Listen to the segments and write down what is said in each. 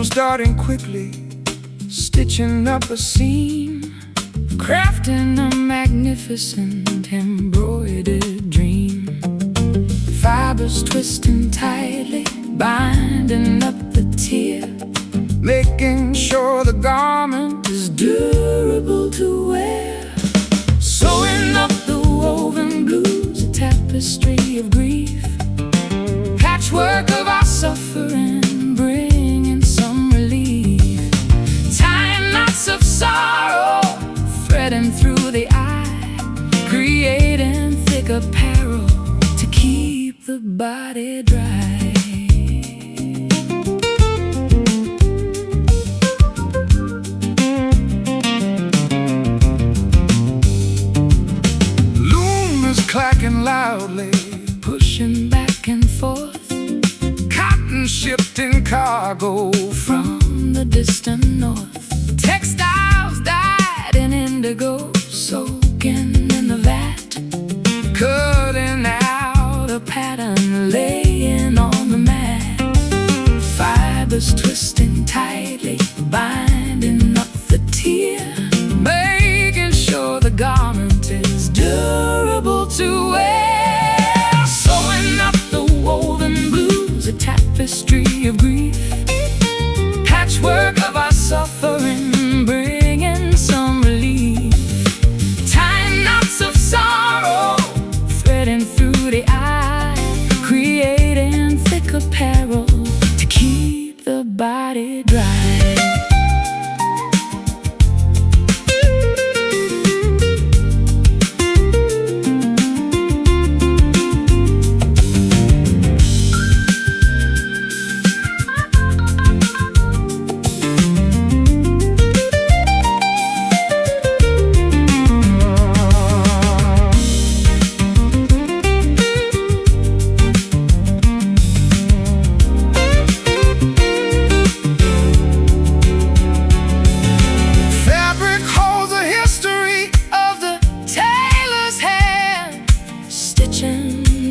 starting quickly, stitching up a seam, crafting a magnificent embroidered dream. Fibers twisting tightly, binding up the tear, making sure the garment is durable to wear. Sewing up the woven blues, a tapestry of grief, patchwork of our suffering, bringing some relief. Tying knots of sorrow, threading through the eye, creating thick apparel to keep the body dry. Clacking loudly, pushing back and forth, cotton shipped in cargo from the distant north. Textiles dyed in indigo, soaking in the vat, cutting out a pattern, laying on the mat. Fibers twisting tightly, binding up the tear, making sure the garment is durable to wear. Sewing up the woven blues, a tapestry of grief, patchwork of our suffering, bringing some relief. Tying knots of sorrow, threading through the eye, creating thick apparel to keep the body dry.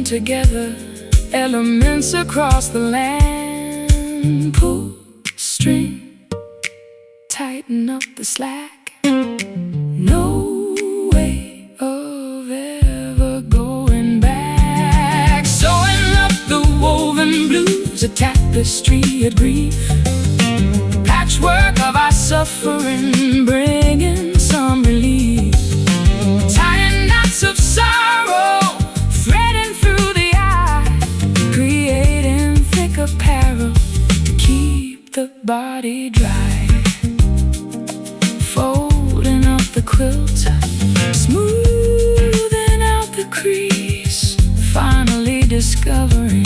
Together, elements across the land. Pull string, tighten up the slack. No way of ever going back. Sewing up the woven blues, a tapestry of grief, patchwork of our suffering, bringing some relief. Tying knots of sorrow, apparel to keep the body dry. Folding up the quilt, smoothing out the crease, finally discovering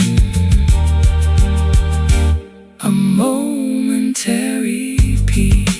a momentary peace.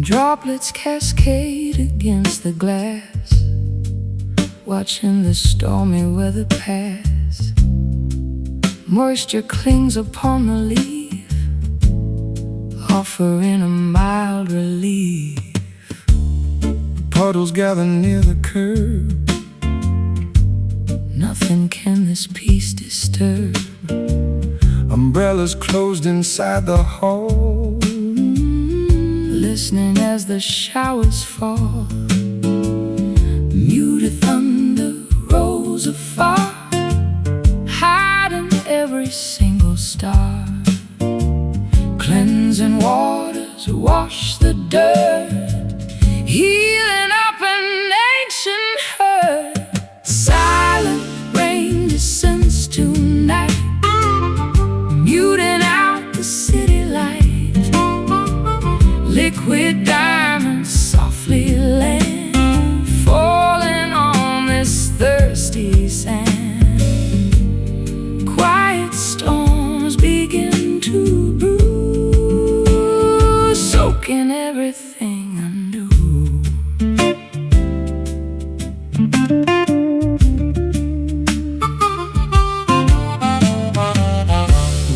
Droplets cascade against the glass, watching the stormy weather pass. Moisture clings upon the leaf, offering a mild relief. Puddles gather near the curb, nothing can this peace disturb. Umbrellas closed inside the hall, listening as the showers fall. Muted thunder rose afar, hiding every single star. Cleansing waters wash the dirt, healing up an ancient hurt. Silent rain descends tonight, muting out the city light. Liquid diamonds softly land, falling on this thirsty sand. Quiet storms begin to brew, soaking everything anew.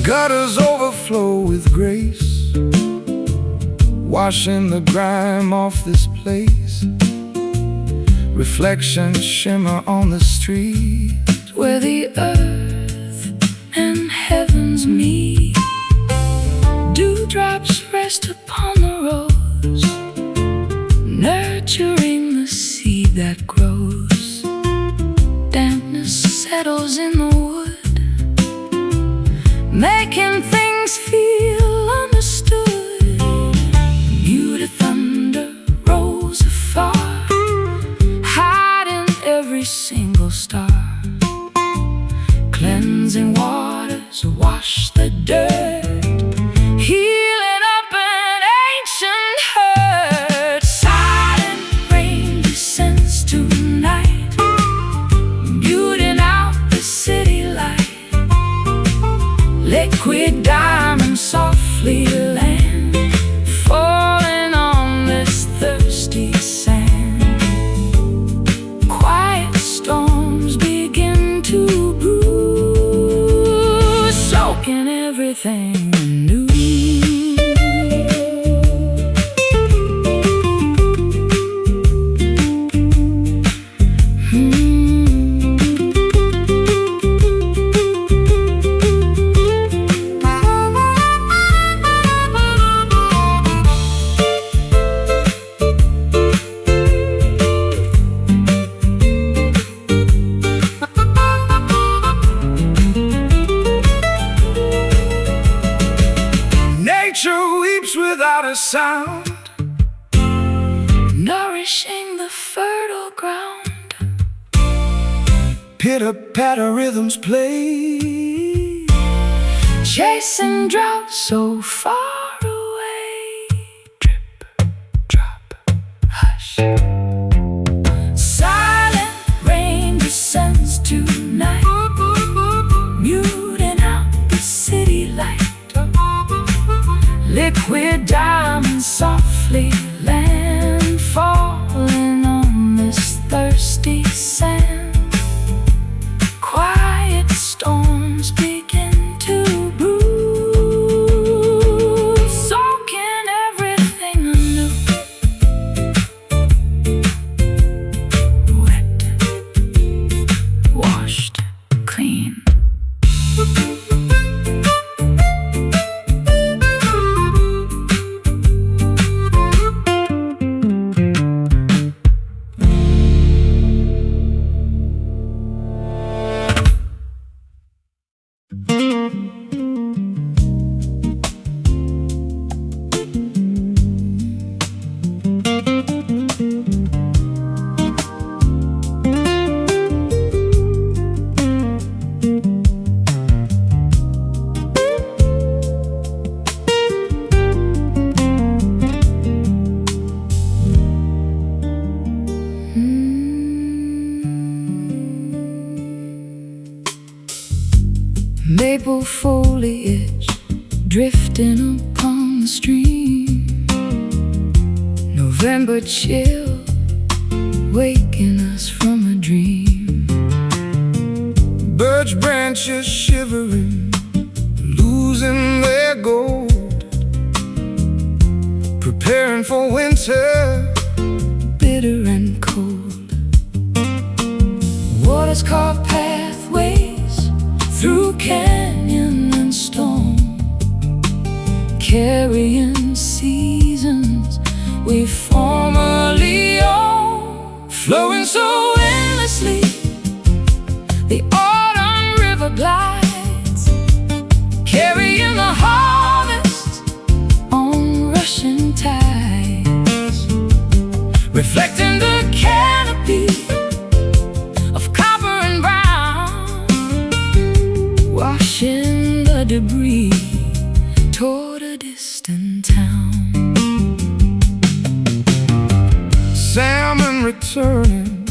Gutters overflow with grace, washing the grime off this place. Reflections shimmer on the street, where the earth and heavens meet. Dewdrops rest upon the rose, nurturing the seed that grows. Dampness settles in the wood, making things feel understood. Muted thunder rolls afar, hiding every single star. Cleansing waters wash the dirt, healing up an ancient hurt. Silent rain descends tonight, muting out the city light. Liquid diamonds softly land, falling on this thirsty sand. Quiet storms begin to brew, soaking everything anew. Nature weeps without a sound, nourishing the fertile ground. Pitter-patter rhythms play, chasing drought so far away. Drip, drop, hush. Silent rain descends tonight, muting out the city light. Liquid diamonds softly land, falling on this thirsty sand. Quiet storms begin to brew, soaking everything anew. Wet, washed, clean. Maple foliage drifting upon the stream. November chill waking us from a dream. Birch branches shivering, losing their gold, preparing for winter, bitter and cold. Waters carve pathways through canyon and storm, carrying seasons we formerly owned. Flowing so endlessly, the autumn river glides, carrying the harvest on rushing tides. reflecting the canopy of copper and brown, washing the debris toward a distant town. Salmon returning,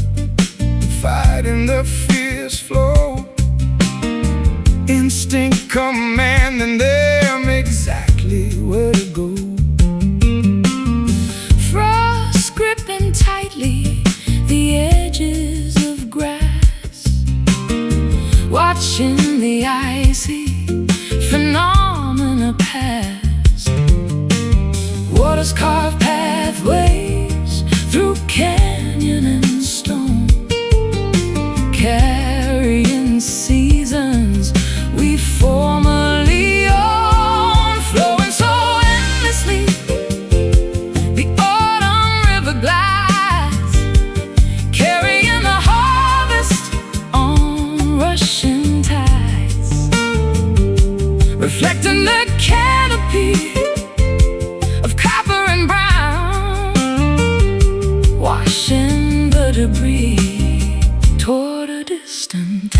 fighting the fierce flow, instinct commanding them exactly where to go. Frost gripping tightly the edges of grass, watching the icy phenomena pass. Waters carve pathways through canyon and stone, carrying seasons we formerly owned, flowing so endlessly. The autumn river glides, carrying the harvest on rushing tides, reflecting the canopy of copper and brown, washing the debris toward a distant town.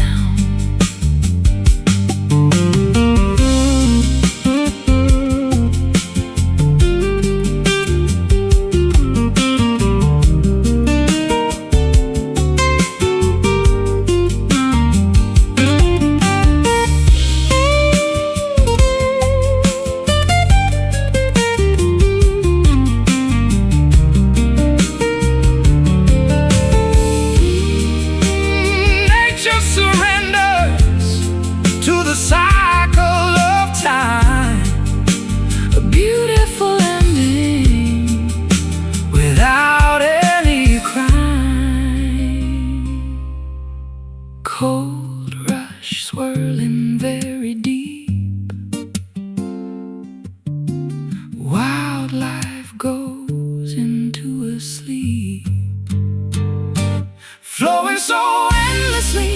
Surrenders to the cycle of time, a beautiful ending without any crime. Cold rush swirling very deep, wildlife goes into a sleep, flowing so endlessly.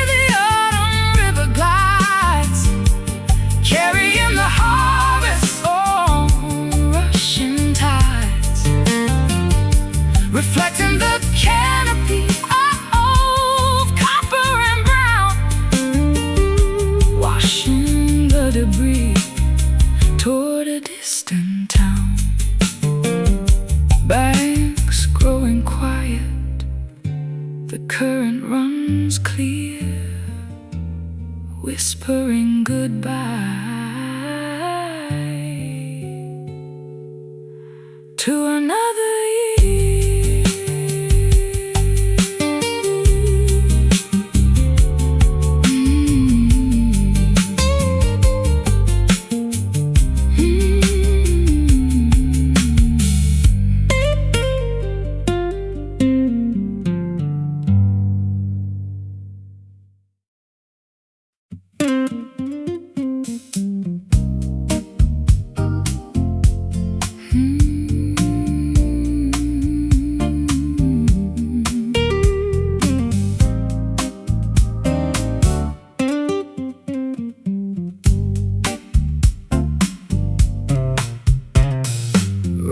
The autumn river glides, carrying the harvest on rushing tides, reflecting the canopy of copper and brown, washing the debris toward a distant town. Banks growing quiet, the current runs clear, whispering goodbye to another year.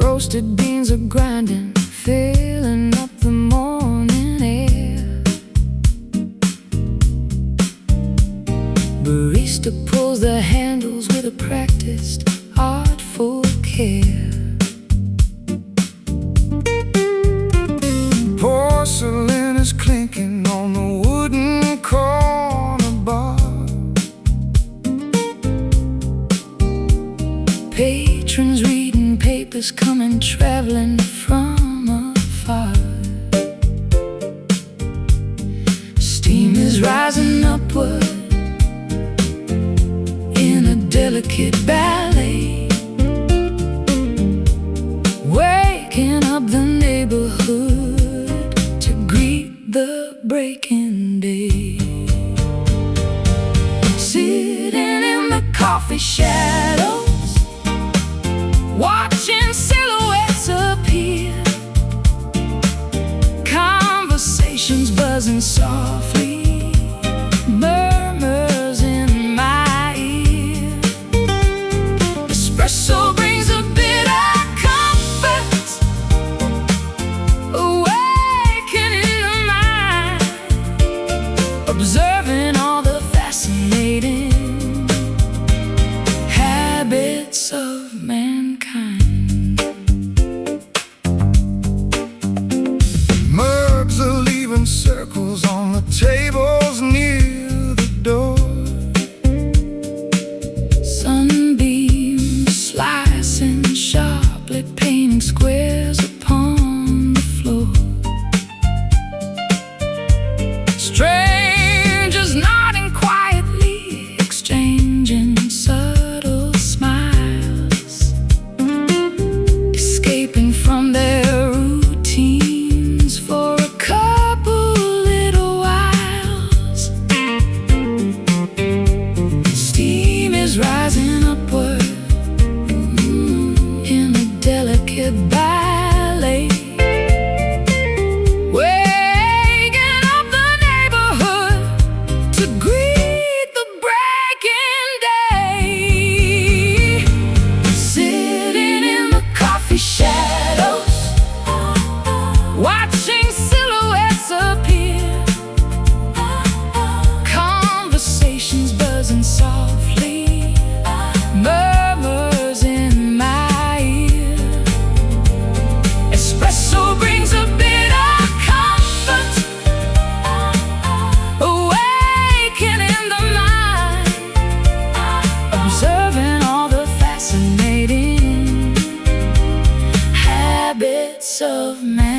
Roasted beans are grinding, filling up the morning air. Barista pulls the handles with a practiced, artful care. Porcelain is clinking on the wooden corner bar. Patrons reading papers, coming traveling from afar. Steam is rising upward in a delicate ballet, waking up the neighborhood to greet the breaking day. Sitting in the coffee shadows, watching silhouettes appear, conversations buzzing softly, murmurs in my ear. Espresso brings a bit of comfort, Sunset ballet, waking up the neighborhood to greet the breaking day. Sitting in the coffee shadows, watching silhouettes appear, conversations buzzing softly, murmurs in my ear. Espresso brings a bit of comfort, awakening the mind, observing all the fascinating habits of mankind.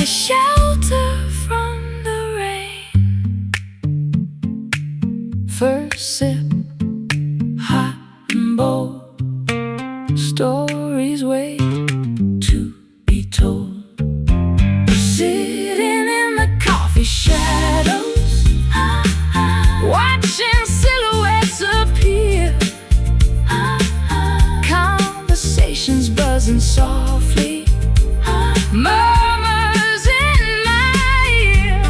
Shelter from the rain. First sip, hot and bold, stories wait to be told. Sitting in the coffee shadows, watching silhouettes appear, conversations buzzing softly, murmurs in my ear.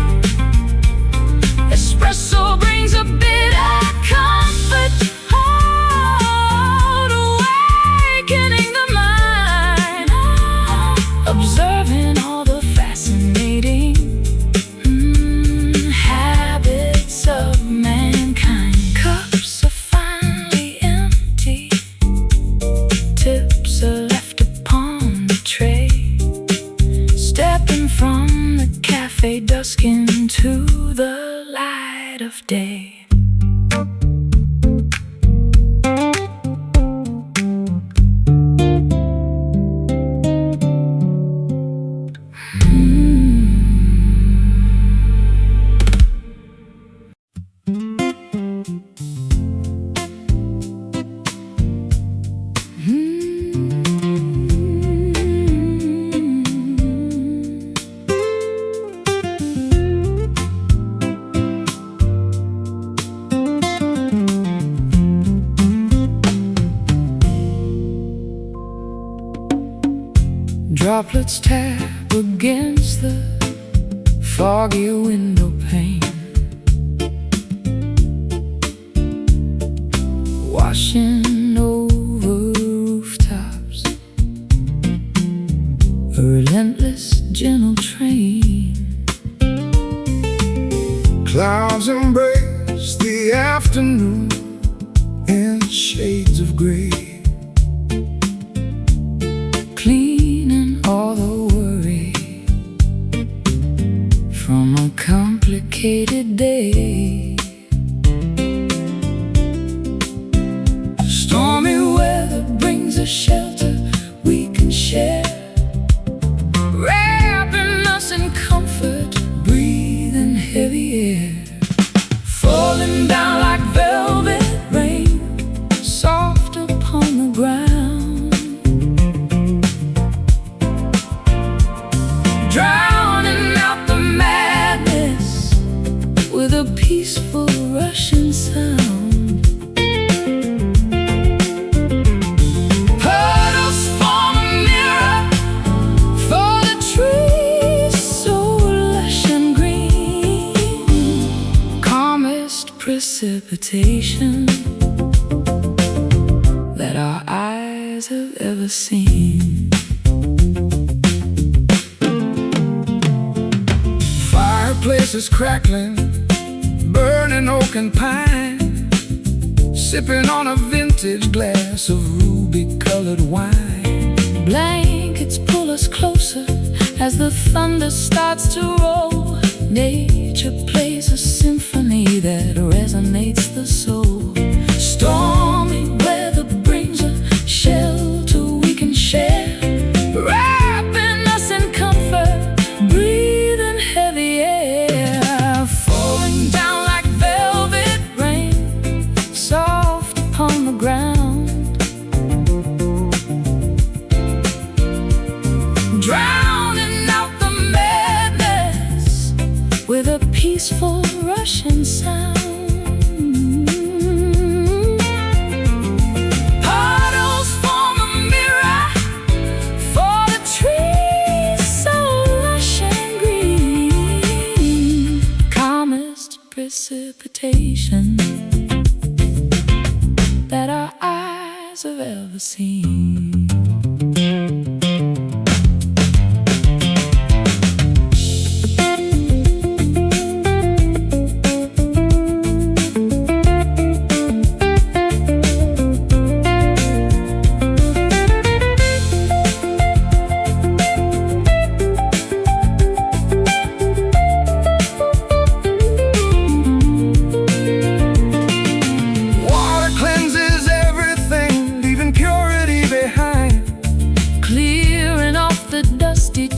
Espresso brings a bit of comfort, awakening the mind, observing all the fascinating habits of mankind. Cups are finally empty, tips are left upon the tray. Stepping from the cafe dusk into the light of day. Droplets tap against the foggy window pane, washing over rooftops, a relentless gentle train. Clouds embrace the afternoon in shades of gray, all the worry from a complicated day. Stormy weather brings a shelter we can share, wrapping us in comfort, breathing heavy air, falling down like velvet rain, soft upon the ground. Drowning out the madness with a peaceful Russian sound. Puddles form a mirror for the trees so lush and green, calmest precipitation that our eyes have ever seen. Fireplaces crackling, burning oak and pine, sipping on a vintage glass of ruby-colored wine. Blankets pull us As the thunder starts to roll, nature plays a symphony that resonates the soul. Stormy weather brings a shelter we can share, wrapping us in comfort, breathing heavy air, falling down like velvet rain, soft upon the ground, drowning out the madness with a peaceful rushing sound. Puddles form a mirror for the trees so lush and green, calmest precipitation that our eyes have ever seen.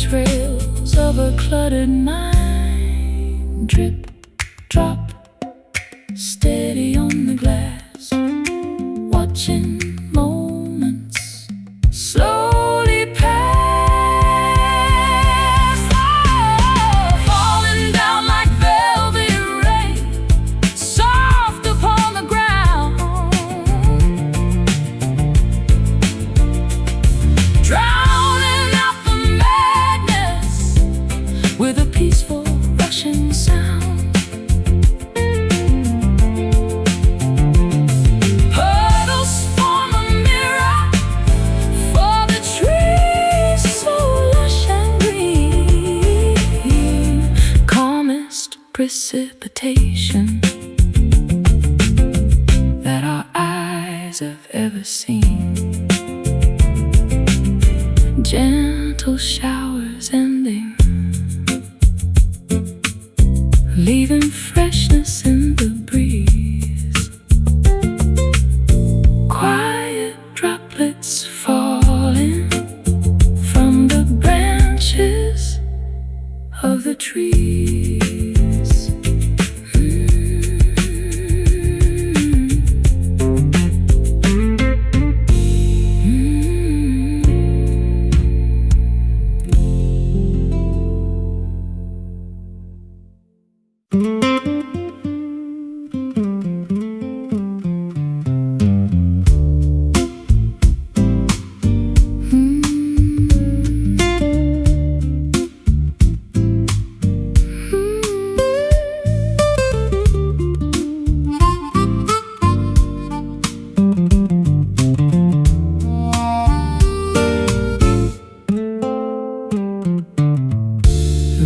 Trails of a cluttered mind, drip, drop, steady on the glass, watching moments slowly pass. Oh, falling down like velvet rain, soft upon the ground, with a peaceful rushing sound. Puddles form a mirror for the trees so lush and green, calmest precipitation that our eyes have ever seen. Gentle showers ending, leaving freshness in the breeze. Quiet droplets falling from the branches of the trees.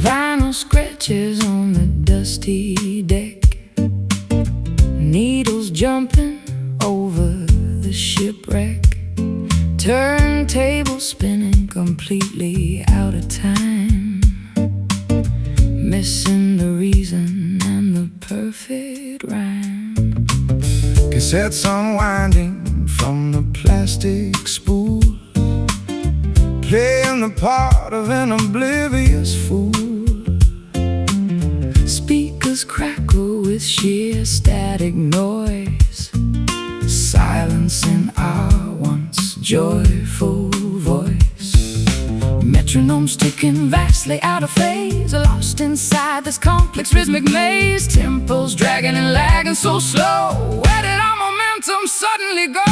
Vinyl scratches on the dusty deck, needles jumping over the shipwreck, turntable spinning completely out of time, missing the reason and the perfect rhyme. Cassettes unwinding from the plastic spool, playing the part of an oblivious fool. Speakers crackle with sheer static noise, silencing our once joyful voice. Metronomes ticking vastly out of phase, lost inside this complex rhythmic maze. Tempos dragging and lagging so slow, where did our momentum suddenly go?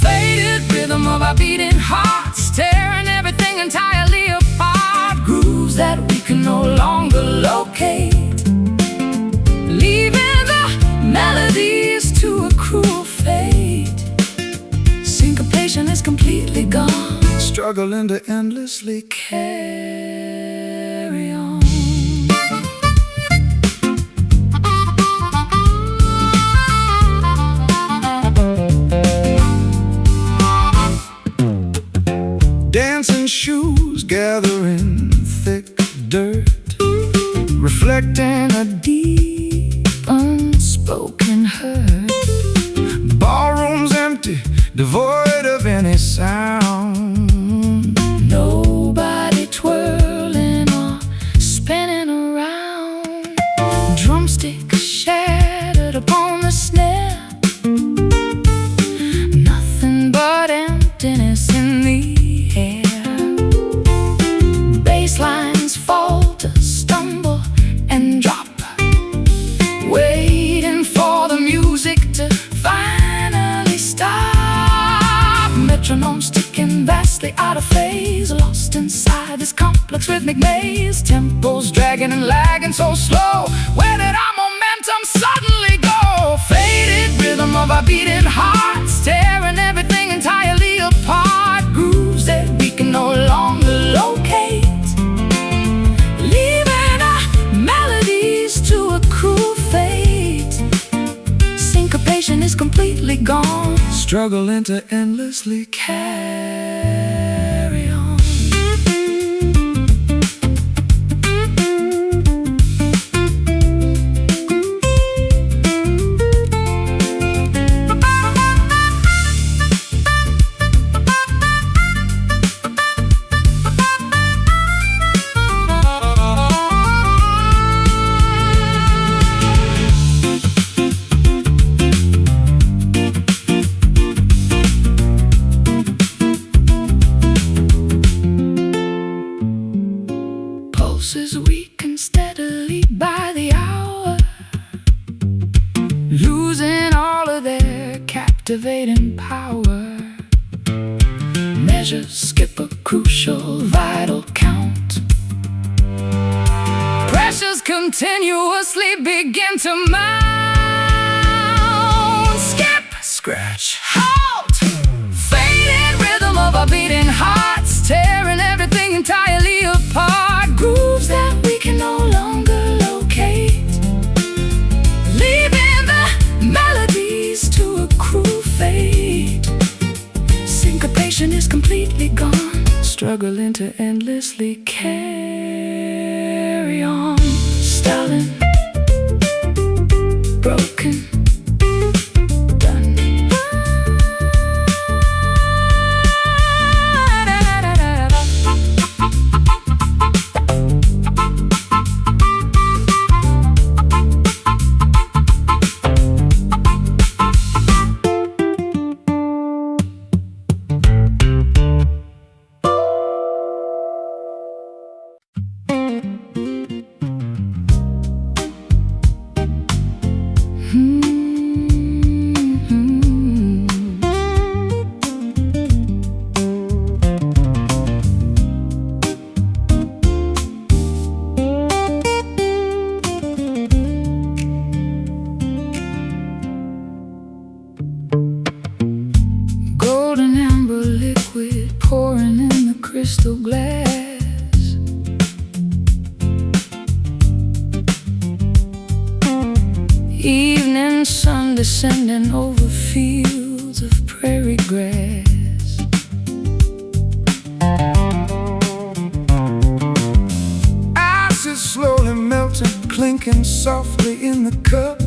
Faded rhythm of our beating hearts, tearing everything entirely apart. Grooves that we can no longer locate, leaving the melodies to a cruel fate. Syncopation is completely gone, struggling to endlessly carry on. Dancing shoes gathering thick reflecting a deep, unspoken hurt. Ballroom's empty, devoid of any sound. Nobody twirling or spinning around. Drumstick shattered upon the snare. Nothing but emptiness in the air. Bass lines falter, stumble, and drop, waiting for the music to finally stop. Metronomes ticking, vastly out of phase, lost inside this complex rhythmic maze. Tempos dragging and lagging so slow. Where did our momentum suddenly go? Faded rhythm of our beating hearts, tearing everything entirely apart. Grooves that we can no longer locate, leaving our melodies to a cruel fate. Syncopation is completely gone, Struggling to endlessly carry on. Pulses weaken steadily by the hour, losing all of their captivating power. Measures skip a crucial, vital count. Pressures continuously begin to mount. Skip, scratch. halt, faded rhythm of our beating hearts, tearing everything entirely apart. Grooves that we can no longer locate, leaving the melodies to a cruel fate. Syncopation is completely gone, Struggling to endlessly carry on. Stalling, broken, done. Golden amber liquid pouring in the crystal glass. Evening sun descending over fields of prairie grass. Ice is slowly melting, clinking softly in the cup.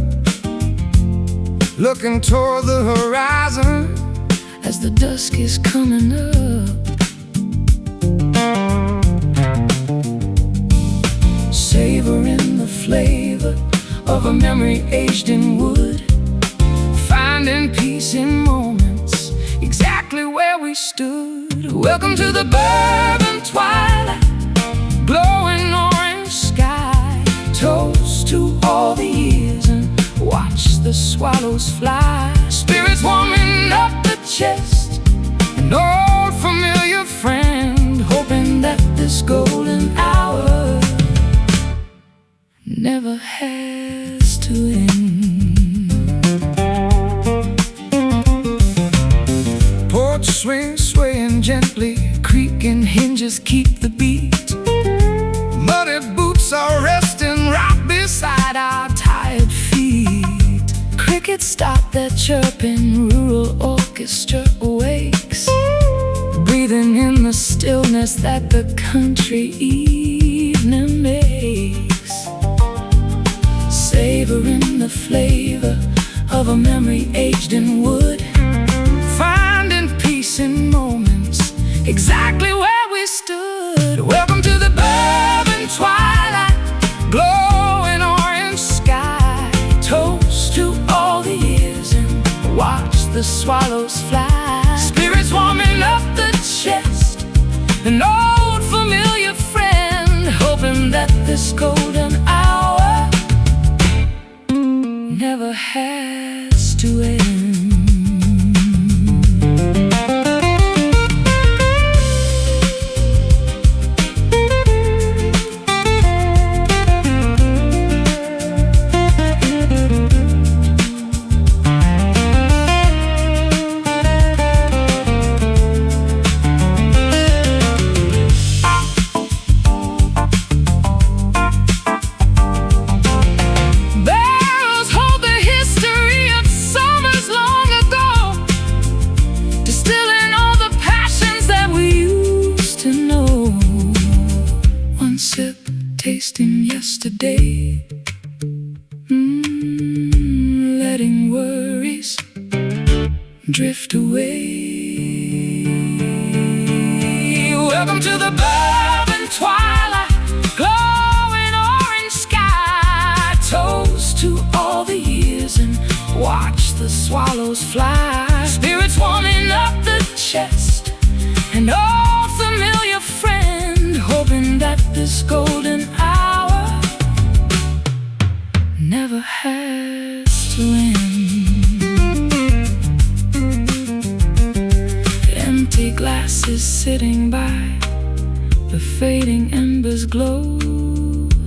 Looking toward the horizon As the dusk is coming up, savoring the flavor of a memory aged in wood, finding peace in moments exactly where we stood. Welcome to the bourbon twilight, glowing orange sky. Toast to all the years and watch the swallows fly. Spirits warming up the chest, an old familiar friend, hoping that this golden hour never has to end. Porch swing swaying gently, creaking hinges keep the beat. Muddy boots are resting right beside our tired feet. Crickets stop their chirping, rural orchestra awakes, breathing in the stillness that the country evening makes. savoring the flavor of a memory aged in wood, finding peace in moments exactly where we stood. Welcome to the bourbon twilight, glowing orange sky. Toast to all the years and watch the swallows fly. Spirits warming up the chest, an old familiar friend, hoping that this golden hour never has to end. Tasting yesterday, letting worries drift away. Welcome to the bourbon twilight, glowing orange sky. Toast to all the years and watch the swallows fly. Spirits warming up the chest, an old familiar friend, hoping that this golden hour never has to end. Empty glasses sitting by the fading embers glow,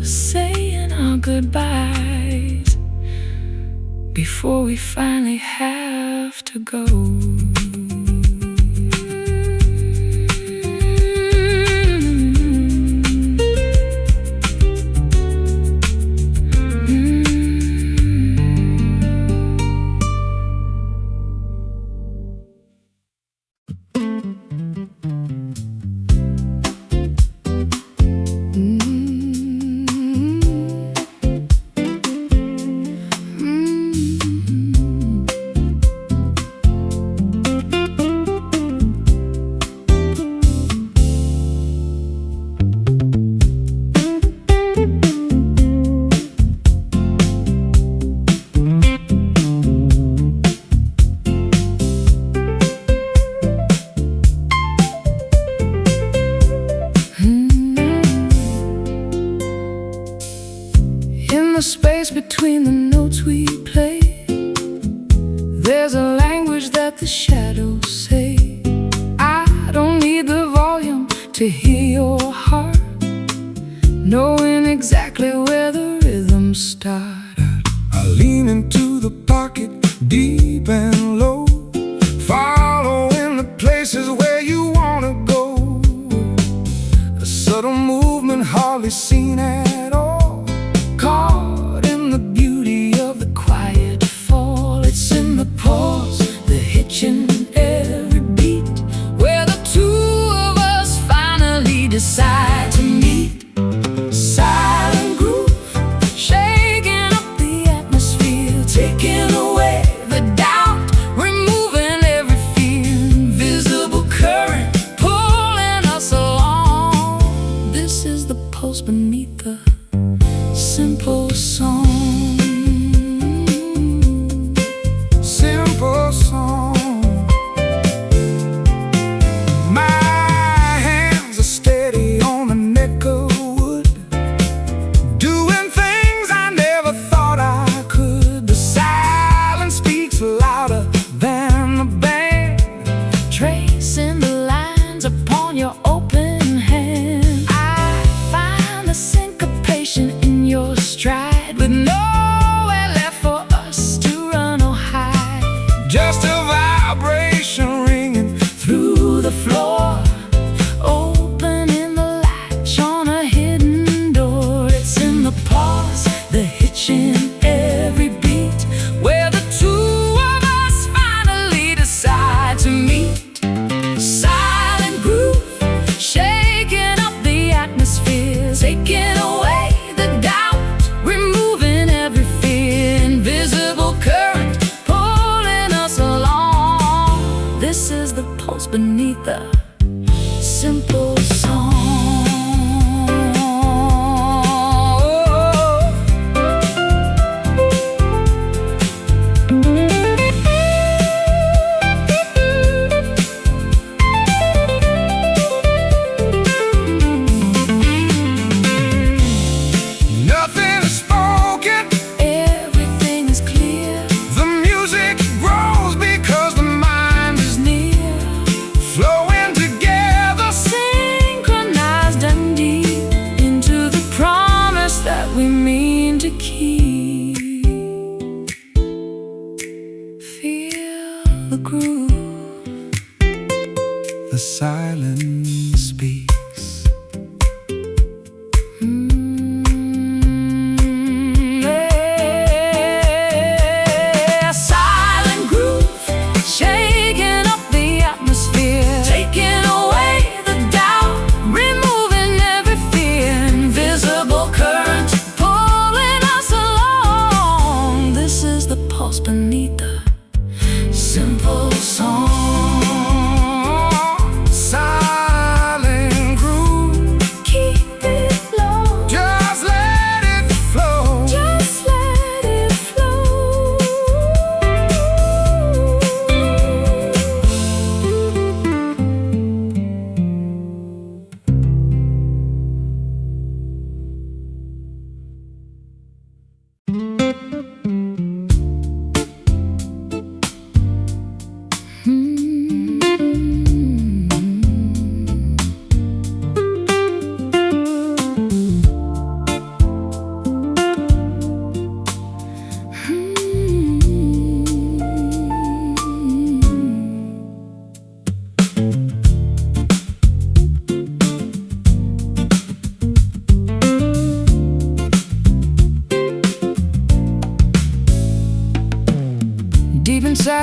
saying our goodbyes before we finally have to go. The space between the notes we play, there's a language that the shadows say. I don't need the volume to hear your heart, knowing exactly where the rhythms start. I lean into the pocket, deep and low, following the places where you wanna go. A subtle movement hardly seen at all, caught in the beauty of the quiet fall. It's in the pause, the hitch in every beat, where the two of us finally decide to meet. Silent groove, shaking up the atmosphere, taking away the doubt, removing every fear. Invisible current pulling us along. This is the pulse beneath the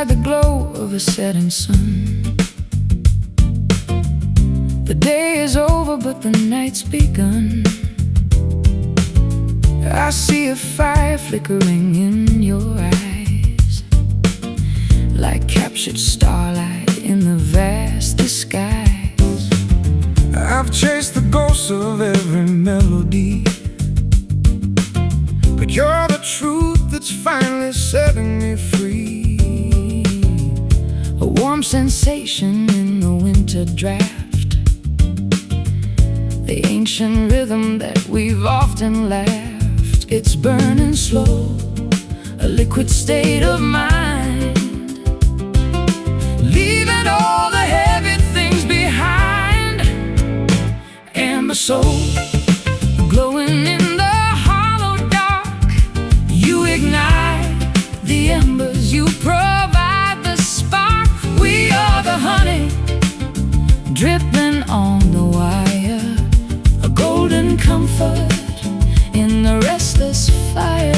inside the glow of a setting sun. The day is over, but the night's begun. I see a fire flickering in your eyes, like captured starlight in the vastest skies. I've chased the ghosts of every melody, but you're the truth that's finally setting me free. A warm sensation in the winter draft, the ancient rhythm that we've often laughed. It's burning slow, a liquid state of mind, leaving all the heavy things behind. Amber soul, glowing in the hollow dark. You ignite the embers, you provide the spark. We are the honey, dripping on the wire, a golden comfort in the restless fire.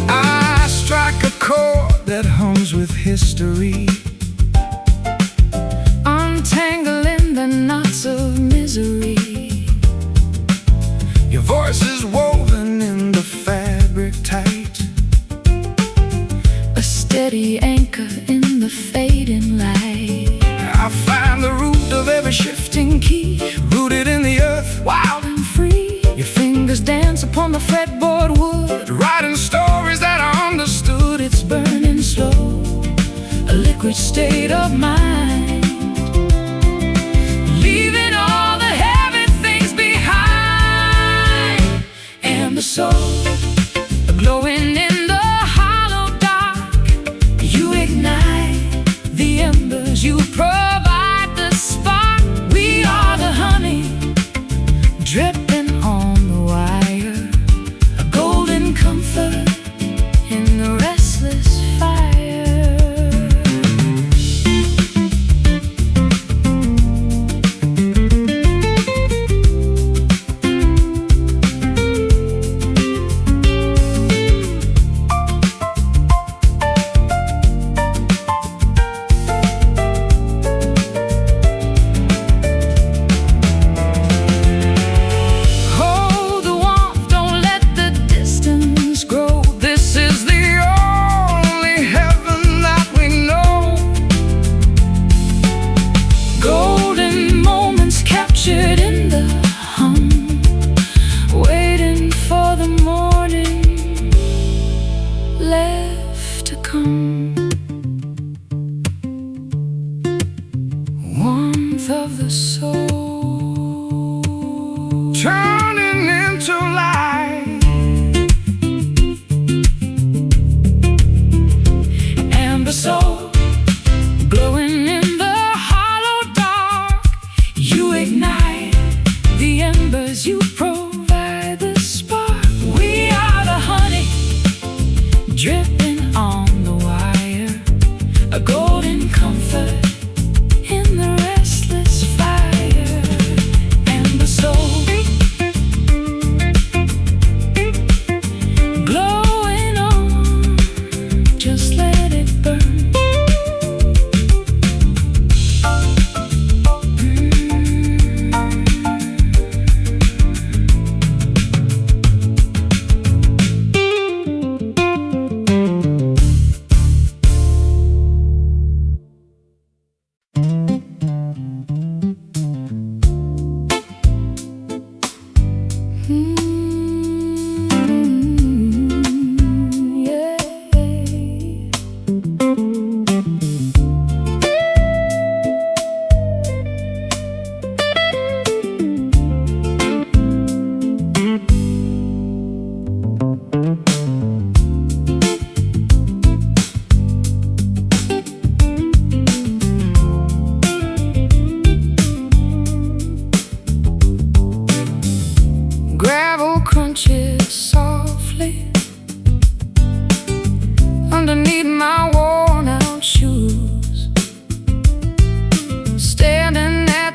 I strike a chord that hums with history, Untangling the knots of misery. your voice is woven in the fabric tight, A steady anchor in the fading light. I find the root of every Shifting key, rooted in the earth, wild and free. Your fingers dance upon the fretboard wood, writing stories that are understood. it's burning slow, a liquid state of mind, leaving all the heavy things behind. And the soul, glowing in the hollow dark. You ignite the embers, you provide the spark. We are the honey, dripping on the wire, a golden comfort in the restless fire. Hold the warmth, don't let the distance grow. This is the Only heaven that we know. golden moments captured in the hum, waiting for the morning left to come. Warmth of the soul, Turning into light, amber soul, glowing in the hollow dark. You ignite the embers, you provide the spark. We are the honey, dripping on the wire, a golden comfort in the restless fire. Amber soul, glowing on, just let it burn. Gravel crunches softly underneath my worn out shoes, standing at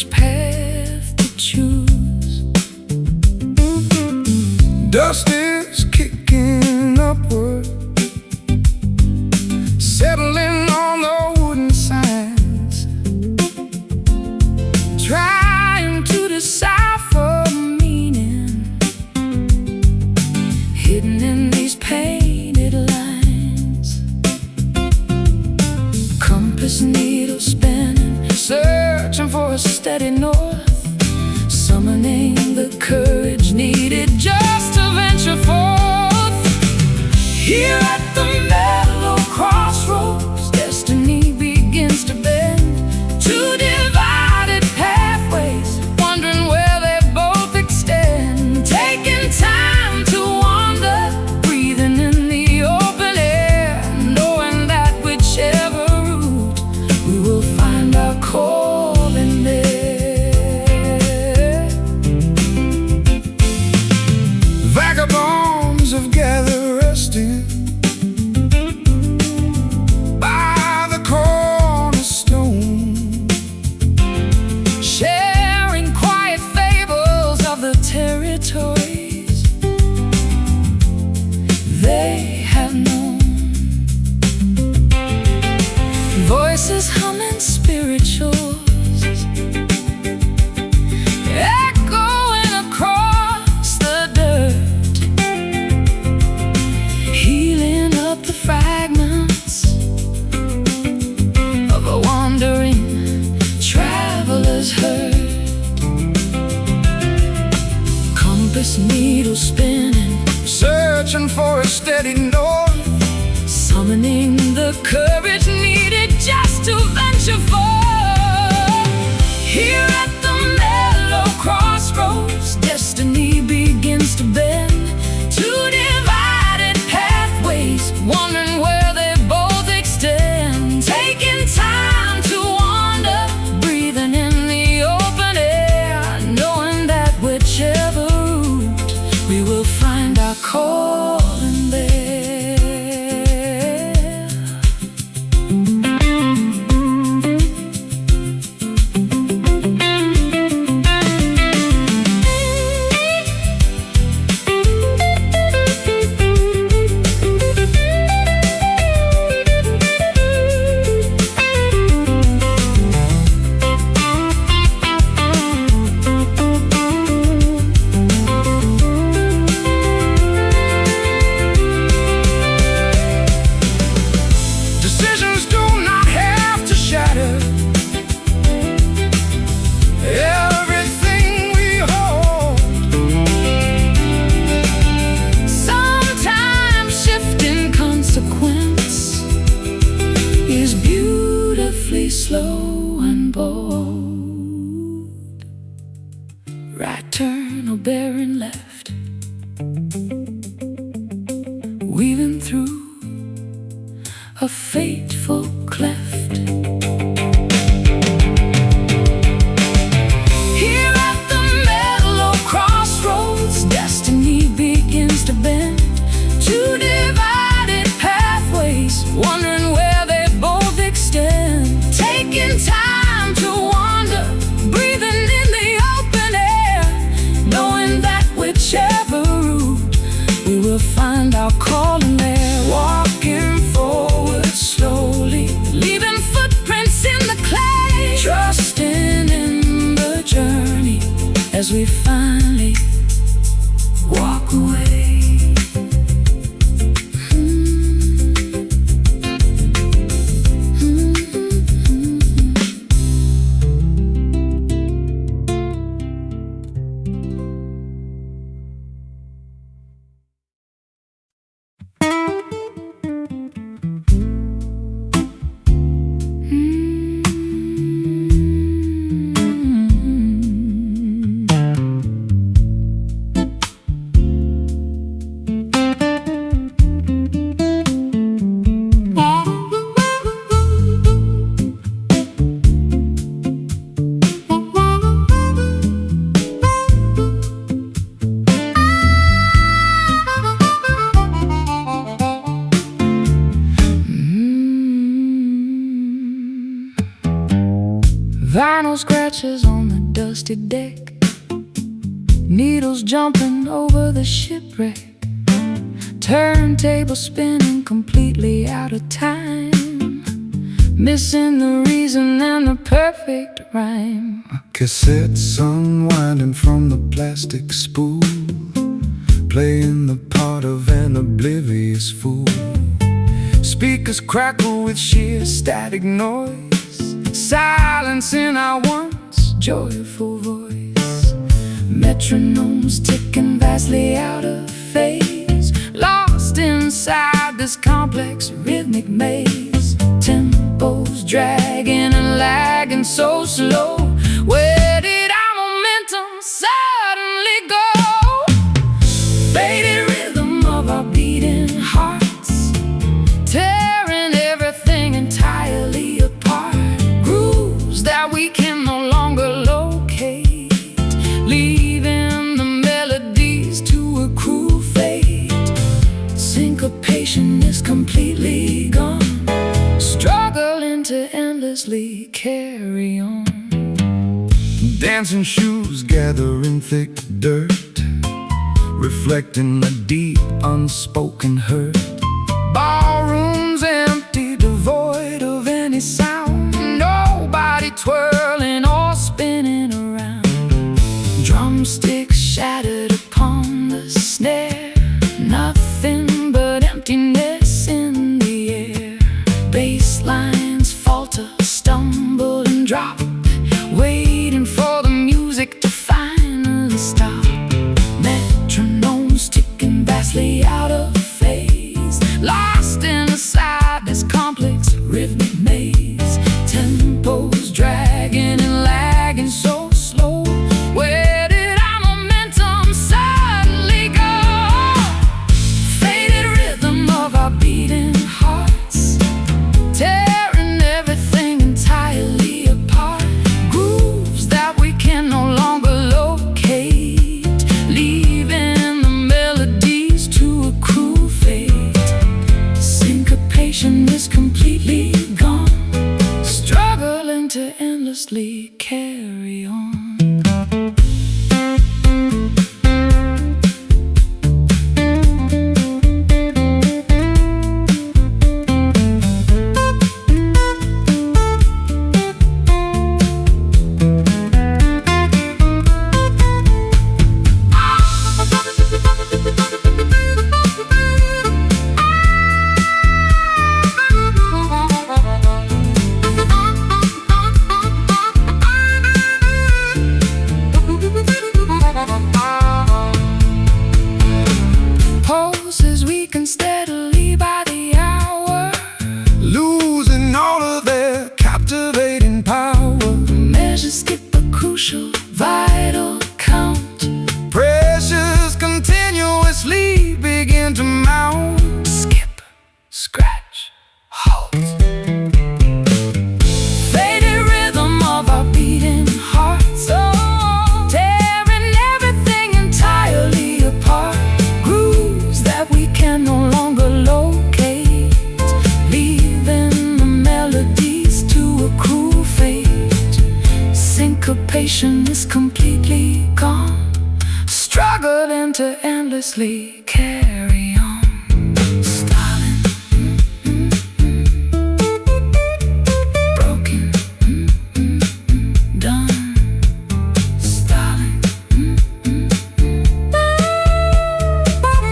which path to choose. Dust is kicking upward, settling on the wooden signs, Trying to decipher meaning hidden in these painted lines. Compass needle spinning, searching for a steady north, summoning the courage needed just to venture forth. Here at the mellow crossroads, destiny begins to bend. Two divided pathways, wondering where they both extend. Taking time to wander, breathing in the open air, knowing that whichever route we will find our calling there. vagabonds have gathered resting by the cornerstone, Sharing quiet fables of the territories they have known. Voices humming spirituals, echoing across the dirt, healing up the fragments of a wandering traveler's herd. Compass needle spinning, searching for a steady north, summoning the courage needed just to venture forth. Here at the mellow crossroads, destiny begins to bend. Two divided pathways, wondering where they both extend. Taking time to wander, breathing in the open air, knowing that whichever route we will find our calling there. decisions do not have to shatter everything we hold. Sometimes shifting consequence is beautifully slow and bold. Right turn or bearing left, weaving through a fateful cleft. Here at the mellow crossroads, destiny begins to bend. Two divided pathways, wondering where they both extend. Taking time to wander, breathing in the open air, knowing that whichever route we will find our calling there. Walking forward slowly, leaving footprints in the clay, trusting in the journey as we finally walk away. Final scratches on the dusty deck, needles jumping over the shipwreck, turntable spinning completely out of time, missing the reason and the perfect rhyme. Cassettes unwinding from the plastic spool, playing the part of an oblivious fool. Speakers crackle with sheer static noise, silencing our once joyful voice. Metronomes ticking vastly out of phase, lost inside this complex rhythmic maze. Tempos dragging and lagging so slow. Where did our momentum suddenly go? Faded rhythm of our beating hearts, tearing everything entirely apart. Grooves that we can no longer locate, leaving the melodies to accrue fate. Syncopation is completely gone, struggling to endlessly carry on. Dancing shoes gathering thick dirt, reflecting a deep unspoken hurt. Ballrooms empty, devoid of any sound, nobody twirling or spinning around. Drumsticks shattered upon the snare, nothing but emptiness in the air. Bass lines falter, stumble and drop, waiting for the music to finally stop. Metronomes ticking vastly out of phase, lost inside this complex rhythmic maze. Tempos dragging and lagging so slow. Where did our momentum suddenly go? Faded rhythm of our beating hearts, tearing everything entirely apart. Grooves that we can no longer locate, leaving the melodies to accrue fate. Syncopation is completely gone, struggling to endlessly carry on. Pulses weaken steadily by the hour, losing all of their captivating power. measures skip a crucial, vital count. Pressures continuously begin to mount. Skip, scratch, halt. Faded rhythm of our beating hearts, tearing everything entirely apart. Grooves that we can no longer locate, leaving the melodies to accrue fate. Syncopation is completely gone, struggling to endlessly carry on. Stalling, broken, done. Stalling,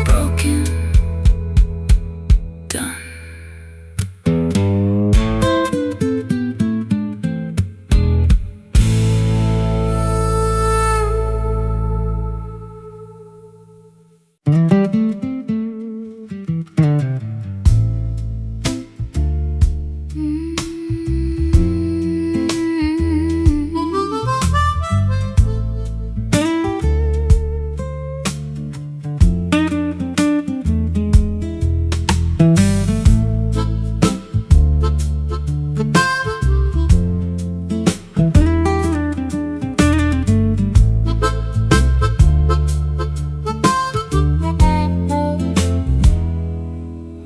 broken, done.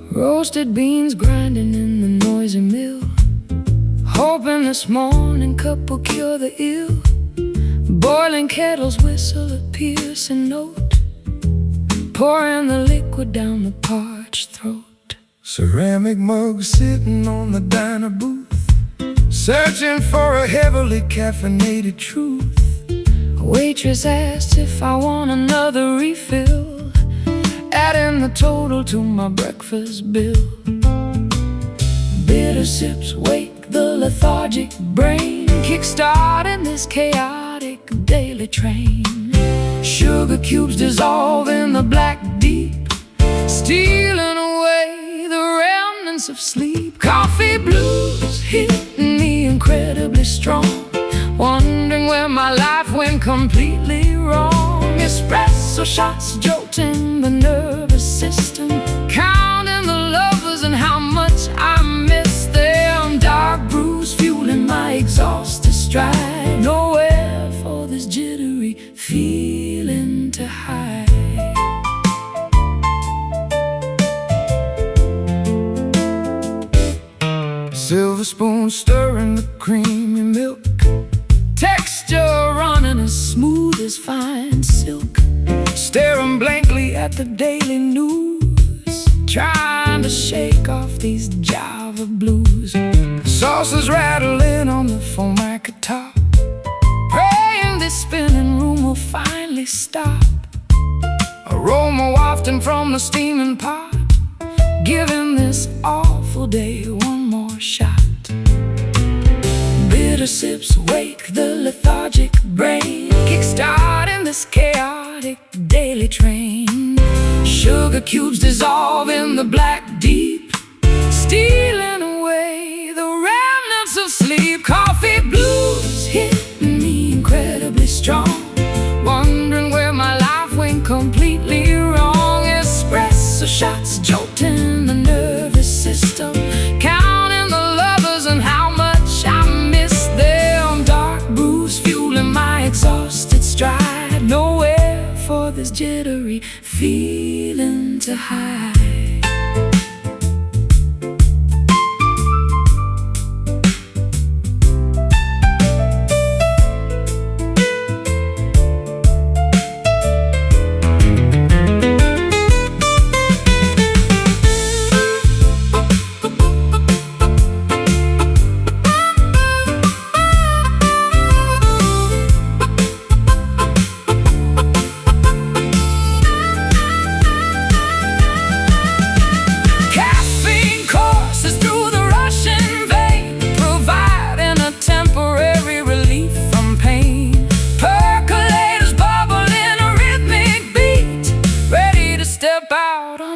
Roasted beans grinding in the noisy mill, hoping this morning cup will cure the ill. Boiling kettles whistle a piercing note, pouring the liquid down the parched throat. Ceramic mug sitting on the diner booth, searching for a heavily caffeinated truth. A waitress asked if I want another refill, adding the total to my breakfast bill. Bitter sips wake the lethargic brain, kickstarting this chaotic daily train. Sugar cubes dissolve in the black deep, stealing away the remnants of sleep. Coffee blues hitting me incredibly strong, wondering where my life went completely wrong. Espresso shots jolting the nervous system, counting the lovers and how much I miss them. Dark brews fueling my exhausted stride, nowhere for this jittery feeling to hide. Silver spoon stirring the creamy milk, Texture running as smooth as fine silk. staring blankly at the daily news, Trying to shake off these Java blues. saucers rattling on the formica top, Praying this spinning room will finally stop. aroma wafting from the steaming pot, Giving this awful day one more shot. Bitter sips wake the lethargic brain, kickstarting this chaotic daily train. Sugar cubes dissolve in the black deep, stealing away the remnants of sleep. Coffee blues hitting me incredibly strong, wondering where my life went completely wrong. Espresso shots jolting the nervous system, counting the lovers and how much I miss them. Dark brews fueling my exhausted stride, nowhere for this jittery feeling to hide.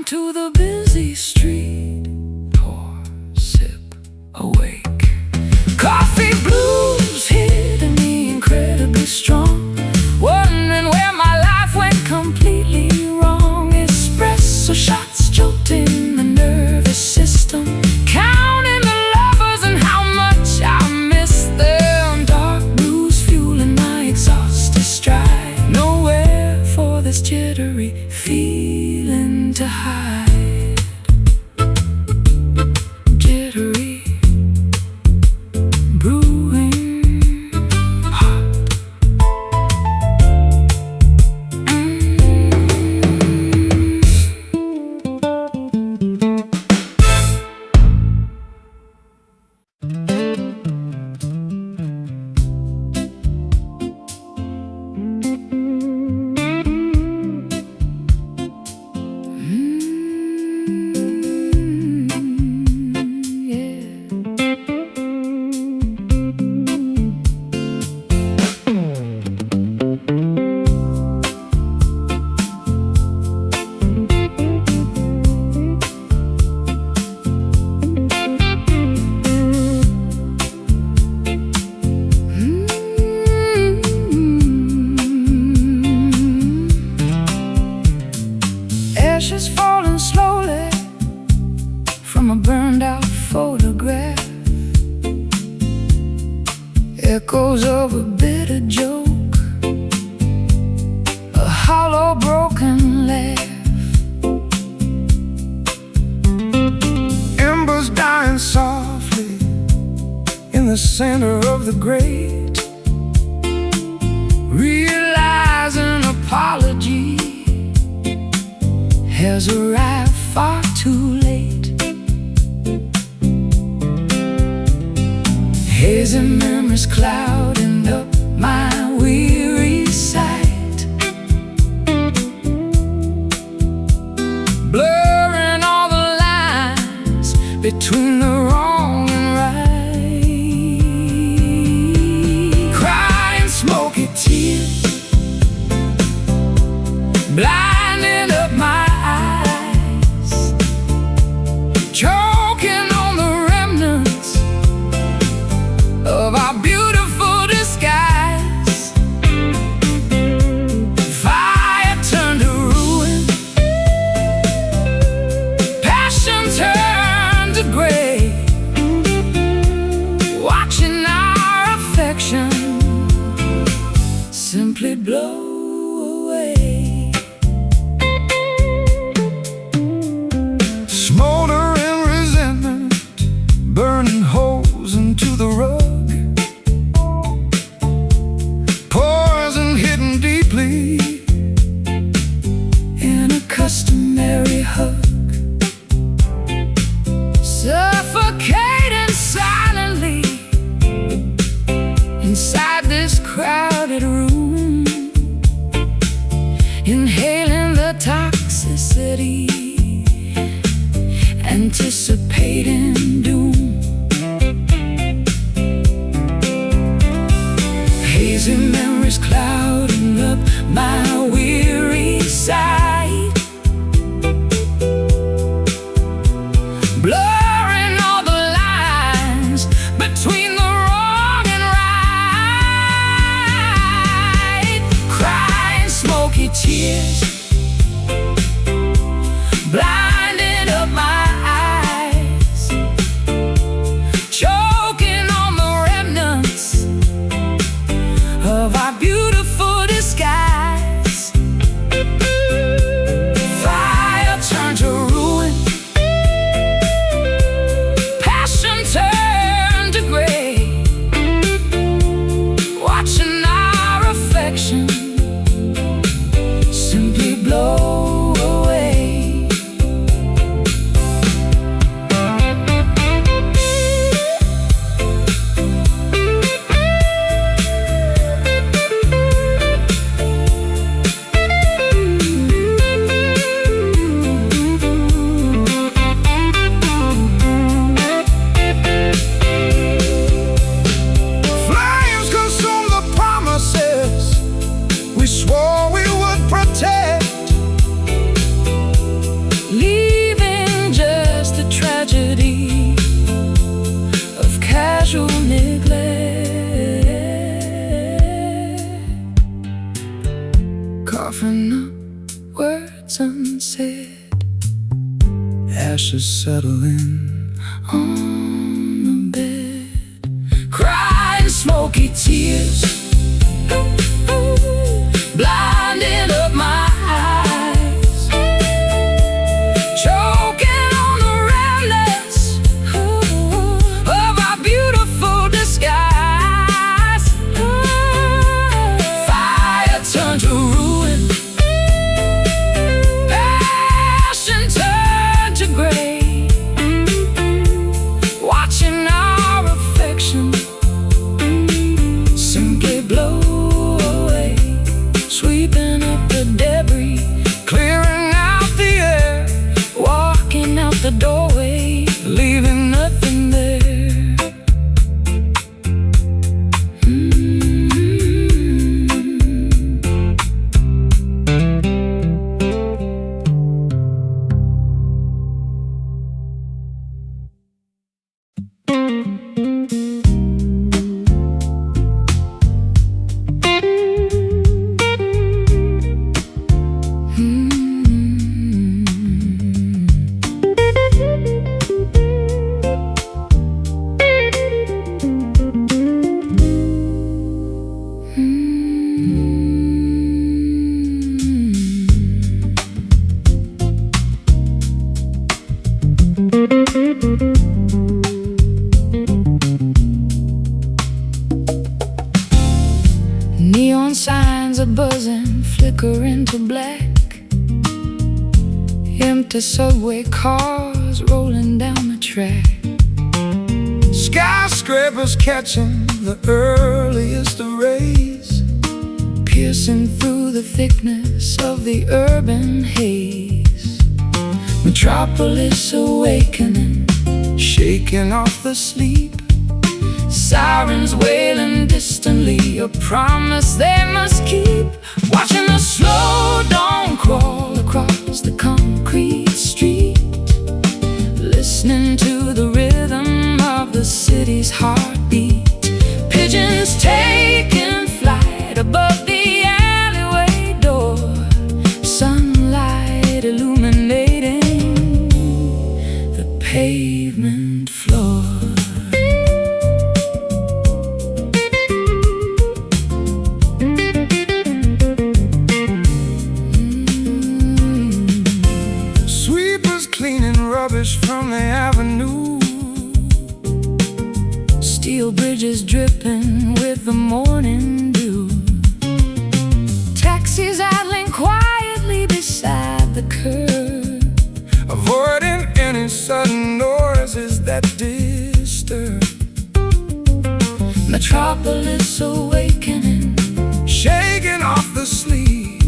To the busy street, pour, sip, awake. Coffee blues hitting me incredibly strong, wondering where my life went completely wrong. Espresso shots jolting the nervous system, counting the lovers and how much I miss them. Dark blues fueling my exhausted stride, nowhere for this jittery feeling to hide. Jittery, brewing hot. the great, realize an apology has arrived far too late. Hazy memories clouding up my weary sight, blurring all the lines between the wrong and right. Crying smoky tears, blinding up my eyes, choking on the remnants of our beautiful disguise. Fire turned to ruin, passion turned to gray, watching our affection simply blow away. Smoldering resentment, burning holes into the rug, poison hidden deeply in a customary hug, suffocating silently inside this crowded room, inhaling the toxicity, anticipating doom. Hazy memories clouding up my weary sight, blurring all the lines between the wrong and right. Crying smoky tears, blinding up my eyes, choking on the remnants of our beautiful disguise. Fire turned to ruin, passion turned to gray, watching our affection simply blow away. Flames consume the promises we swore we would protect, leaving just a tragedy of casual neglect. Coughing up words unsaid, ashes settling on the bed. Crying smoky tears, blinding up my eyes, choking on the remnants of our beautiful disguise. Fire turned to ruin, passion turned to gray, watching our affection simply lines are buzzing, flicker into black. Empty subway cars rolling down the track. Skyscrapers catching the earliest of rays, piercing through the thickness of the urban haze. Metropolis awakening, shaking off the sleep. Sirens wailing distantly, a promise they must keep. Watching the slow dawn crawl across the concrete street, listening to the rhythm of the city's heartbeat. Pigeons taking flight above the alleyway door, sunlight illuminating the pavement floor. Rubbish from the avenue, steel bridges dripping with the morning dew. Taxis idling quietly beside the curb, avoiding any sudden noises that disturb. Metropolis awakening, shaking off the sleep.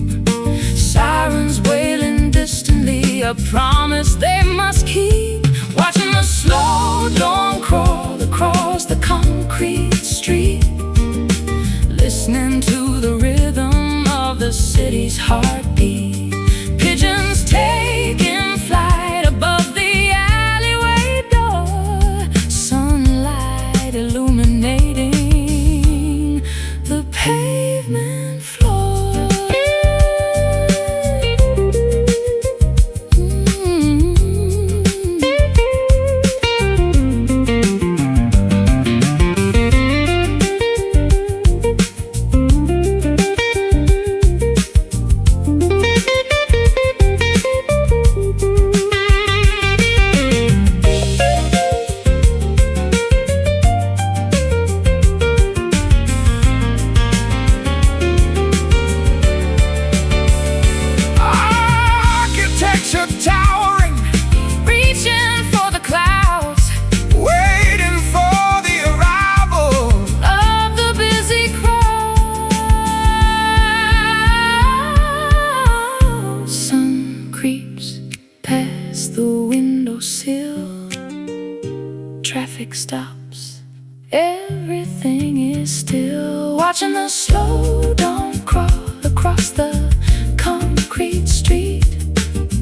Sirens wailing distantly, a promise they must keep. Watching the slow dawn crawl across the concrete street, listening to the rhythm of the city's heartbeat. Pigeons taking flight above the alleyway door, sunlight illuminating the pavement floor. Towering, reaching for the clouds, waiting for the arrival of the busy crowd. Sun creeps past the windowsill, traffic stops, everything is still. Watching the slow dawn crawl across the concrete street,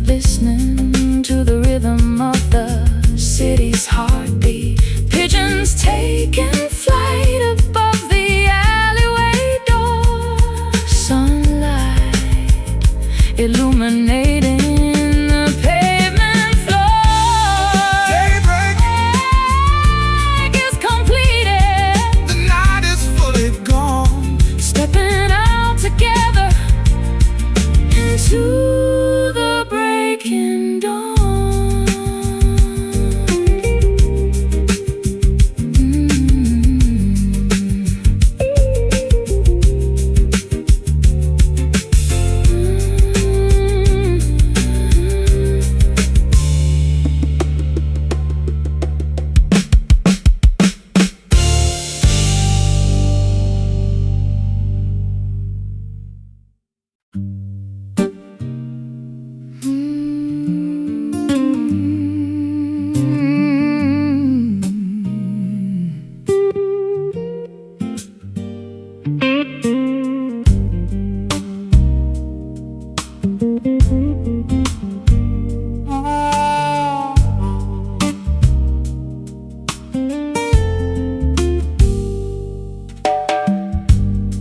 listening to the rhythm of the city's heartbeat. Pigeons taking flight above the alleyway door, sunlight illuminating the pavement floor. Daybreak is completed, the night is fully gone. Stepping out together into the breaking dawn.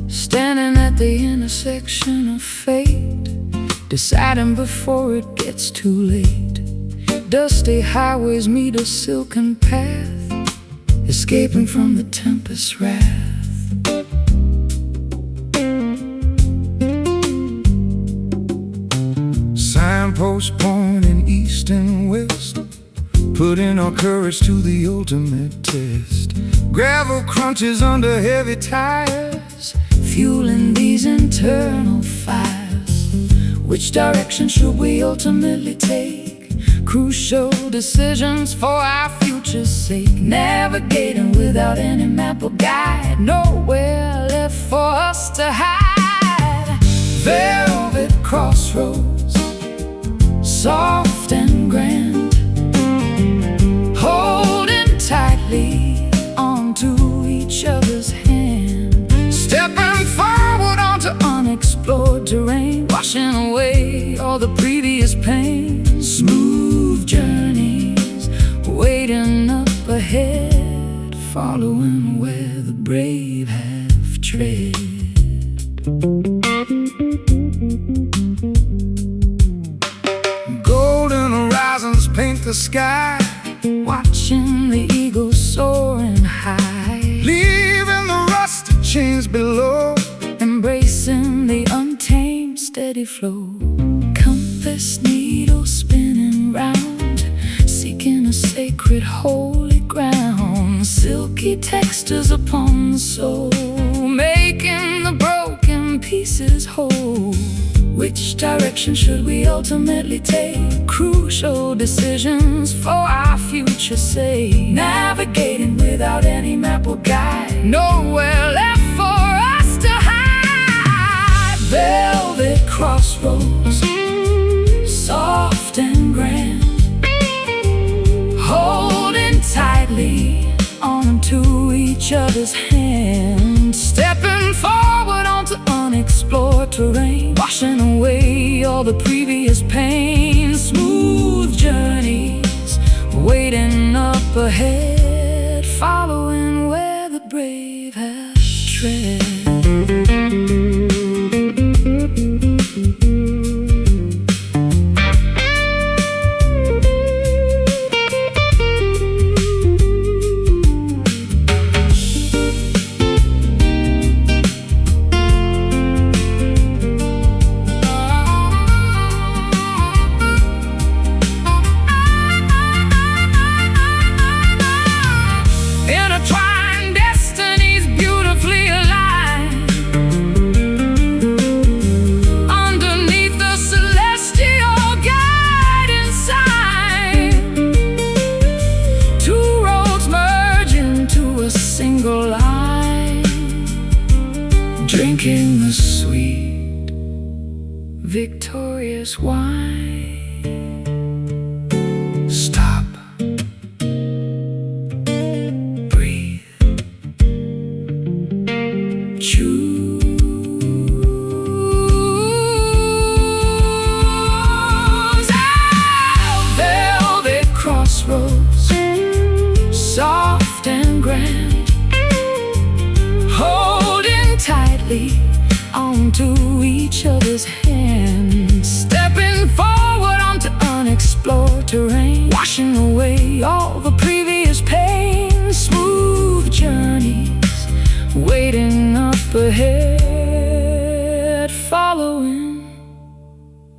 Standing at the intersection of fate, deciding before it gets too late. Dusty highways meet a silken path, escaping from the tempest's wrath. Signposts pointing east and west, putting our courage to the ultimate test. Gravel crunches under heavy tires, fueling these these internal fires. Which direction should we ultimately take? Crucial decisions for our future's sake. Navigating without any map or guide. Nowhere left for us to hide. Velvet crossroads, soft and grand, holding tightly onto each other's hand. Stepping forward onto unexplored terrain, washing away all the previous pain. Smooth journeys waiting up ahead, following where the brave have tread. Golden horizons paint the sky, Watching the eagle soaring high, leaving the rusted chains below. embracing the untamed steady flow. Compass needle spinning round, seeking a sacred holy ground. Silky textures upon the soul, making the broken pieces whole. Which direction should we ultimately take? Crucial decisions for our future's sake. Navigating without any map or guide. Nowhere left for us to hide. Velvet crossroads, soft and grand, holding tightly onto each other's hands. Stepping forward onto unexplored terrain, washing away all the previous pain. Smooth journeys waiting up ahead, following where the brave have tread. Intertwined destinies beautifully aligned, underneath the celestial guiding sign. Two roads merge into a single line, drinking the sweet, victorious wine. Stop. Choose velvet crossroads, soft and grand, holding tightly onto each other's hands. Stepping forward onto unexplored terrain, washing away all the previous pain. Smooth journeys waiting up ahead, following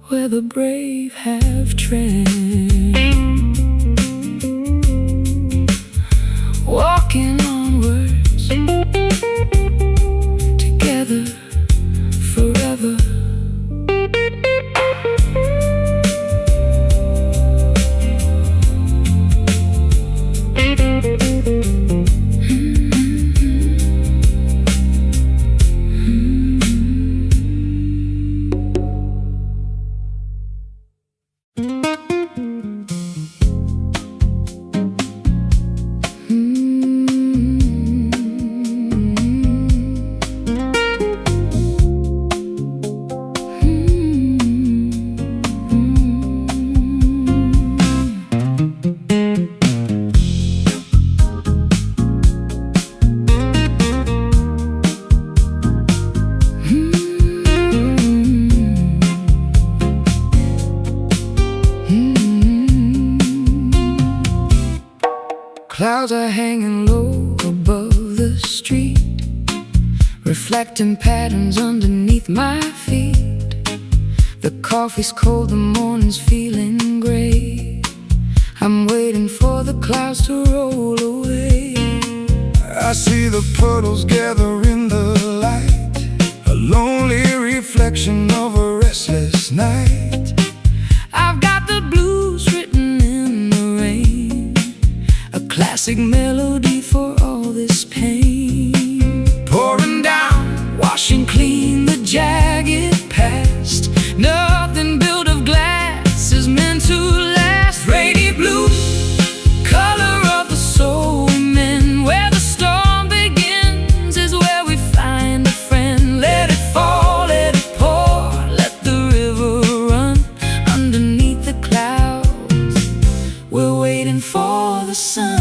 where the brave have tread. Walking onwards, together forever. Clouds are hanging low above the street, reflecting patterns underneath my feet. The coffee's cold, the morning's feeling gray. I'm waiting for the clouds to roll away. I see the puddles gather in the light, a lonely reflection of a restless night. I've got the blues written in the rain, a classic melody for all this pain. Pouring down, Washing clean the jagged past. Nothing built of glass is meant to last. Rainy blue, color of the soul we mend. Where the storm begins is where we find a friend. Let it fall, let it pour, let the river run underneath the clouds. We're waiting for the sun.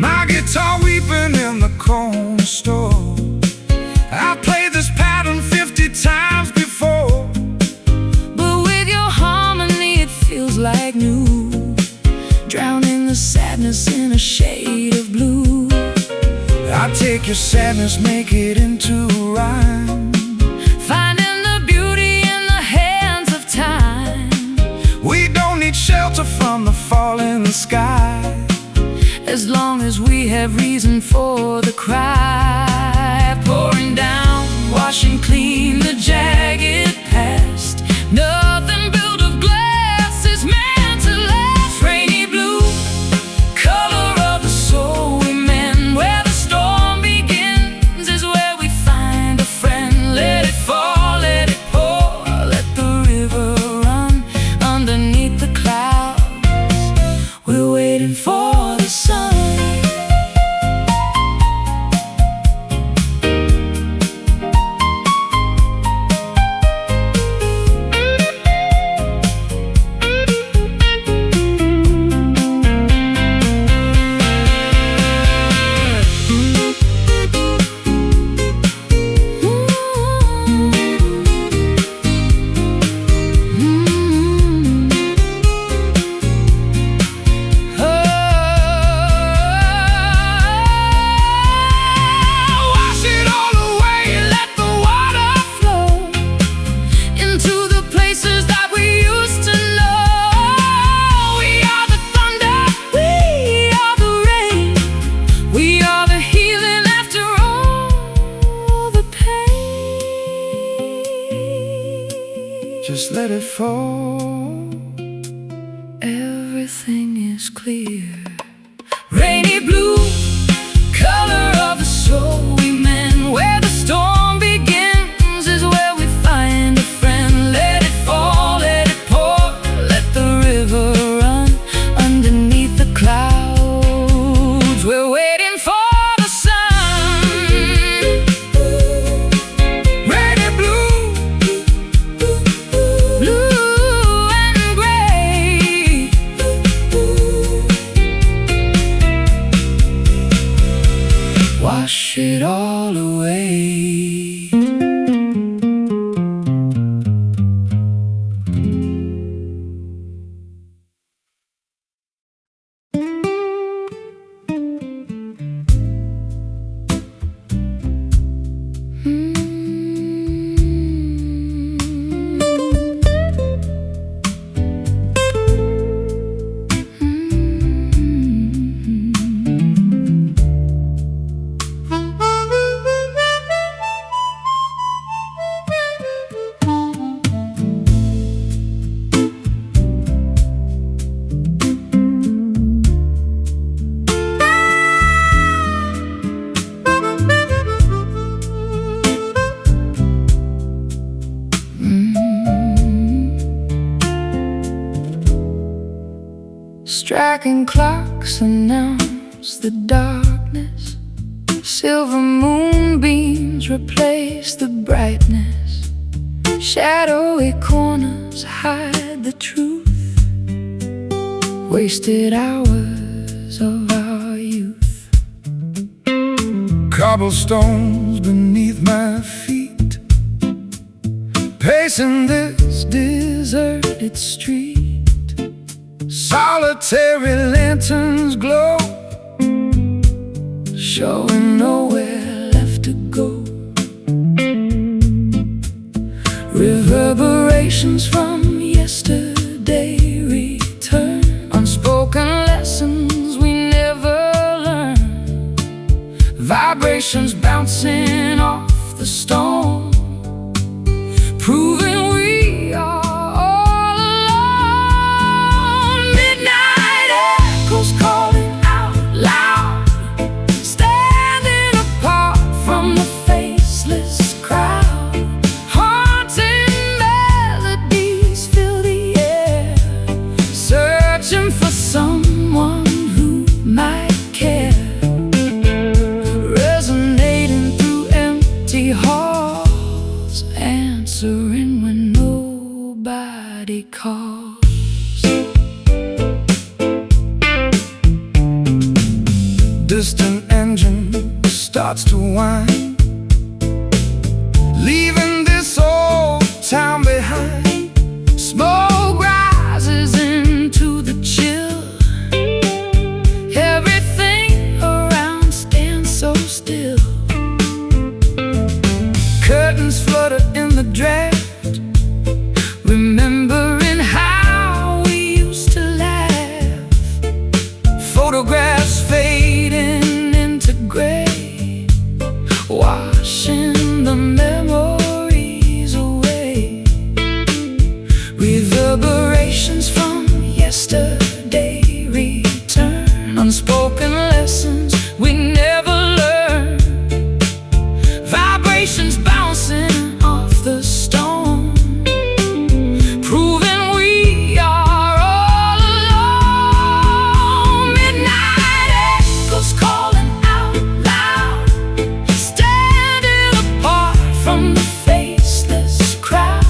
my guitar weeping in the corner store. I've played this pattern 50 times before. But with your harmony it feels like new, drowning the sadness in a shade of blue. I take your sadness, make it into a rhyme. Finding the beauty in the hands of time. We don't need shelter from the falling sky, As long as we have reason for the cry. Pouring down, washing clean the jagged past. Nothing built of glass is meant to last. Rainy blue, color of the soul we mend. Where the storm begins is where we find a friend. Let it fall, let it pour, let the river run underneath the clouds. We're waiting for the sun. wash it all away, let the water Flow into the places that we used to know. We are the thunder, we are the rain, we are the healing after all the pain. just let it fall. Everything is clear. Rainy blue, color of the soul we mend. Where the storm begins is where we find a friend. Let it fall, let it pour, let the river run underneath the clouds. We're waiting for the sun. Rainy blue, Blue and gray, wash it all away. Striking clocks announce the darkness. Silver moonbeams replace the brightness. Shadowy corners hide the truth. Wasted hours of our youth. cobblestones beneath my feet, pacing this deserted street. Solitary lanterns glow, showing nowhere left to go. Reverberations from yesterday return, unspoken lessons we never vibrations bouncing off the stone, proving we are all alone. Midnight echoes calling out loud, standing apart from the faceless crowd. Haunting melodies fill the air, searching for someone who might care. Resonating through empty halls, answering when nobody calls. Distant engine starts to whine, leaving this old town behind. Smoke rises into the chill, everything around stands so still. Curtains flutter in the draft, remembering how we used to laugh. Photographs fading into gray, washing the memories away. Reverberations from yesterday return, unspoken lessons we never learned. Vibrations bouncing off the stone, proving we are all alone. Midnight echoes calling out loud, standing apart from the faceless crowd.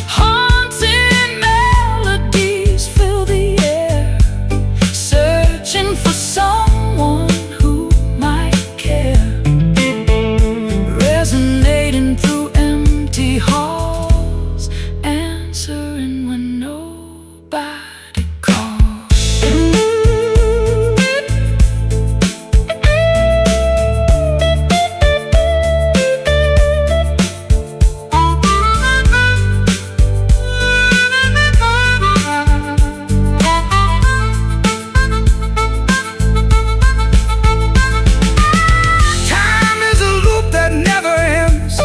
Haunting melodies fill the air, searching for someone who might care. Resonating through empty halls, answering when nobody calls. Time is a loop that never ends,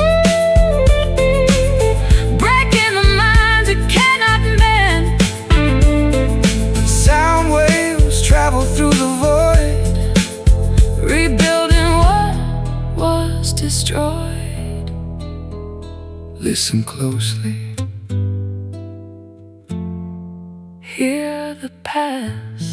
breaking the minds it cannot mend. Sound waves travel through the void, rebuilding what was destroyed. Listen closely, hear the past